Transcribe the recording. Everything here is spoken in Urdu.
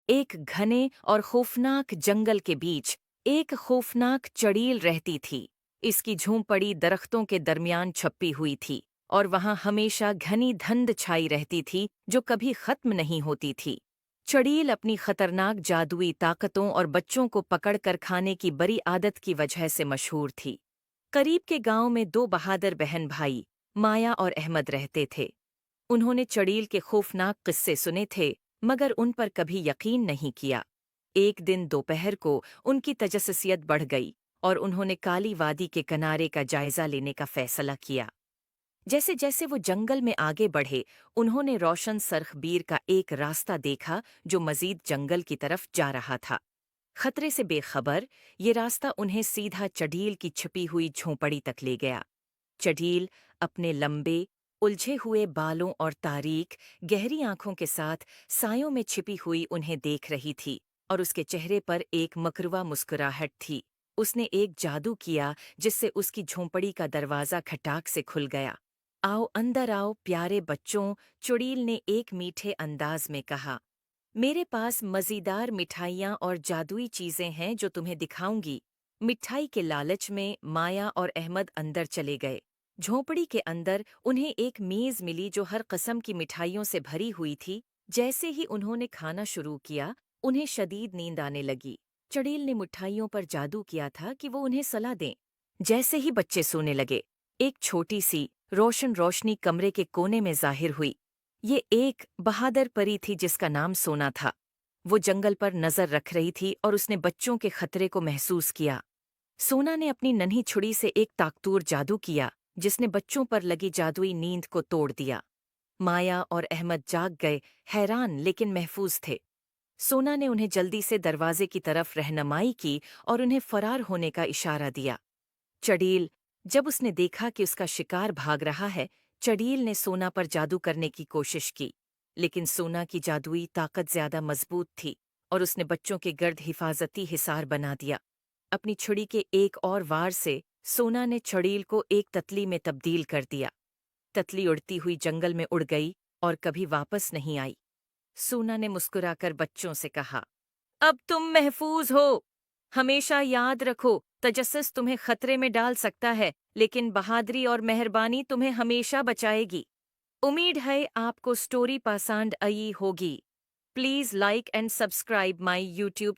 ایک گھنے اور خوفناک جنگل کے بیچ ایک خوفناک چڑیل رہتی تھی۔ اس کی جھونپڑی درختوں کے درمیان چھپی ہوئی تھی اور وہاں ہمیشہ گھنی دھند چھائی رہتی تھی جو کبھی ختم نہیں ہوتی تھی۔ چڑیل اپنی خطرناک جادوئی طاقتوں اور بچوں کو پکڑ کر کھانے کی بری عادت کی وجہ سے مشہور تھی۔ قریب کے گاؤں میں دو بہادر بہن بھائی مایا اور احمد رہتے تھے۔ انہوں نے چڑیل کے خوفناک قصے سنے تھے مگر ان پر کبھی یقین نہیں کیا۔ ایک دن دوپہر کو ان کی تجسسیت بڑھ گئی اور انہوں نے کالی وادی کے کنارے کا جائزہ لینے کا فیصلہ کیا۔ جیسے جیسے وہ جنگل میں آگے بڑھے انہوں نے روشن سرخ بیر کا ایک راستہ دیکھا جو مزید جنگل کی طرف جا رہا تھا۔ خطرے سے بے خبر یہ راستہ انہیں سیدھا چڑیل کی چھپی ہوئی جھونپڑی تک لے گیا۔ چڑیل اپنے لمبے الجھے ہوئے بالوں اور تاریک گہری آنکھوں کے ساتھ سایوں میں چھپی ہوئی انہیں دیکھ رہی تھی اور اس کے چہرے پر ایک مکروا مسکراہٹ تھی۔ اس نے ایک جادو کیا جس سے اس کی جھونپڑی کا دروازہ کھٹاک سے کھل گیا۔ آؤ اندر آؤ پیارے بچوں، چڑیل نے ایک میٹھے انداز میں کہا۔ میرے پاس مزیدار مٹھائیاں اور جادوئی چیزیں ہیں جو تمہیں دکھاؤں گی۔ مٹھائی کے لالچ میں مایا اور احمد اندر چلے گئے۔ جھونپڑی کے اندر انہیں ایک میز ملی جو ہر قسم کی مٹھائیوں سے بھری ہوئی تھی۔ جیسے ہی انہوں نے کھانا شروع کیا انہیں شدید نیند آنے لگی۔ چڑیل نے مٹھائیوں پر جادو کیا تھا کہ وہ انہیں صلا دیں۔ جیسے ہی بچے سونے لگے ایک چھوٹی سی روشنی کمرے کے کونے میں ظاہر ہوئی۔ یہ ایک بہادر پری تھی جس کا نام سونا تھا۔ وہ جنگل پر نظر رکھ رہی تھی اور اس نے بچوں کے خطرے کو محسوس کیا۔ سونا نے اپنی ننھی چھڑی سے ایک طاقتور جادو کیا جس نے بچوں پر لگی جادوئی نیند کو توڑ دیا۔ مایا اور احمد جاگ گئے، حیران لیکن محفوظ تھے۔ سونا نے انہیں جلدی سے دروازے کی طرف رہنمائی کی اور انہیں فرار ہونے کا اشارہ دیا۔ چڑیل جب اس نے دیکھا کہ اس کا شکار بھاگ رہا ہے، چڑیل نے سونا پر جادو کرنے کی کوشش کی، لیکن سونا کی جادوئی طاقت زیادہ مضبوط تھی اور اس نے بچوں کے گرد حفاظتی حصار بنا دیا۔ اپنی چھڑی کے ایک اور وار سے سونا نے چڑیل کو ایک تتلی میں تبدیل کر دیا۔ تتلی اڑتی ہوئی جنگل میں اڑ گئی اور کبھی واپس نہیں آئی۔ سونا نے مسکرا کر بچوں سے کہا، اب تم محفوظ ہو۔ ہمیشہ یاد رکھو، تجسس تمہیں خطرے میں ڈال سکتا ہے لیکن بہادری اور مہربانی تمہیں ہمیشہ بچائے گی۔ امید ہے آپ کو سٹوری پسند آئی ہوگی۔ Please like and subscribe my YouTube